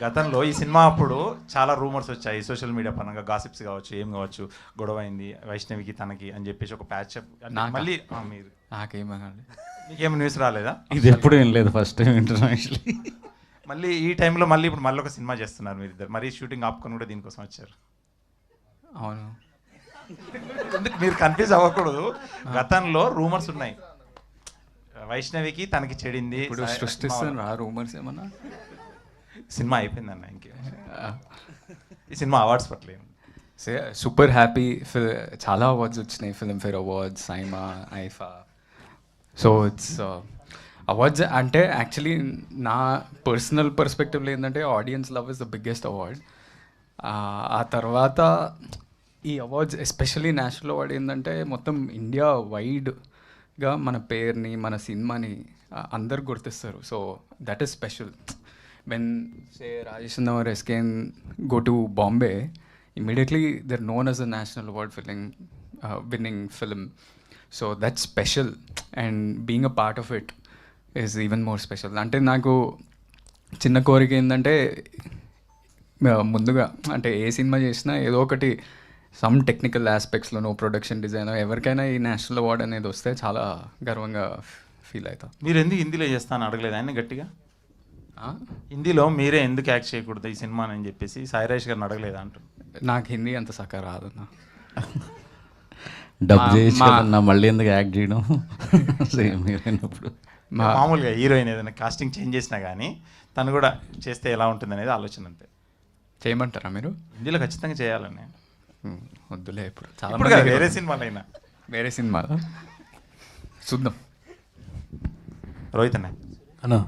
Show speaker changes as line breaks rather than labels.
గతంలో ఈ సినిమా అప్పుడు చాలా రూమర్స్ వచ్చాయి సోషల్ మీడియా పరంగా, గాసిప్స్ కావచ్చు, ఏం కావచ్చు, గొడవ అయింది వైష్ణవికి తనకి అని చెప్పేసి ఒక ప్యాచ్ మళ్ళీ మీరు
నాకేమనాలి,
మీకేం న్యూస్ రాలేదా?
ఇది ఎప్పుడు ఏం లేదు, ఫస్ట్ టైం ఇంటర్నేషనల్లీ.
మళ్ళీ ఈ టైంలో మళ్ళీ ఇప్పుడు మళ్ళీ ఒక సినిమా చేస్తున్నారు మీరు ఇద్దరు, మరీ షూటింగ్ ఆపుకొని కూడా దీనికోసం వచ్చారు.
అవును.
ఎందుకు మీరు కన్ఫ్యూజ్ అవ్వకూడదు. గతంలో రూమర్స్ ఉన్నాయి, వైష్ణవికి తనకి చెడింది.
ఇప్పుడు సృష్టిస్తాను ఆ రూమర్స్ ఏమన్నా.
సినిమా అయిపోయిందన్న, ఇంకే ఈ సినిమా అవార్డ్స్ పట్టలేదు.
Super happy. చాలా అవార్డ్స్ వచ్చినాయి, Filmfare awards, SIIMA, IIFA. So it's awards అంటే యాక్చువల్లీ నా పర్సనల్ పర్స్పెక్టివ్లో ఏంటంటే audience love is the biggest award. ఆ తర్వాత ఈ అవార్డ్స్ ఎస్పెషల్లీ నేషనల్ అవార్డ్ ఏంటంటే మొత్తం ఇండియా వైడ్గా మన పేరుని, మన సినిమాని అందరు గుర్తిస్తారు. So that is special. When say Rajesh or SKN go to Bombay, immediately they're known as a national award winning film. So that's special, and being a part of it is even more special. అంటే నాకు చిన్న కోరిక ఏంటంటే ముందుగా అంటే ఏ cinema చేసినా ఏదో ఒకటి సమ్ టెక్నికల్ ఆస్పెక్ట్స్లోనో, ప్రొడక్షన్ డిజైన్, ఎవరికైనా ఈ నేషనల్ అవార్డ్ అనేది వస్తే చాలా గర్వంగా ఫీల్ అవుతాం.
మీరు ఎందుకు హిందీలో చేస్తాను అడగలేదు ఆయన గట్టిగా? హిందీలో మీరే ఎందుకు యాక్ట్ చేయకూడదు ఈ సినిమా అని చెప్పేసి సాయిరాజ్ గారిని అడగలేదా అంటారు.
నాకు హిందీ అంత సక్క రాదన్నా.
డబ్ చేసి మళ్ళీ ఎందుకు యాక్ట్ చేయడం సేమ్ హీరోయినప్పుడు.
మామూలుగా హీరోయిన్ ఏదైనా కాస్టింగ్ చేంజ్ చేసినా కానీ తను కూడా చేస్తే ఎలా ఉంటుంది అనేది ఆలోచన అంతే.
చేయమంటారా మీరు?
హిందీలో ఖచ్చితంగా చేయాలని.
వద్దులే ఇప్పుడు
ఇప్పుడు
చాలా
వేరే సినిమాలైనా.
వేరే సినిమా చూద్దాం.
రోహిత్ అన్న
అన్నా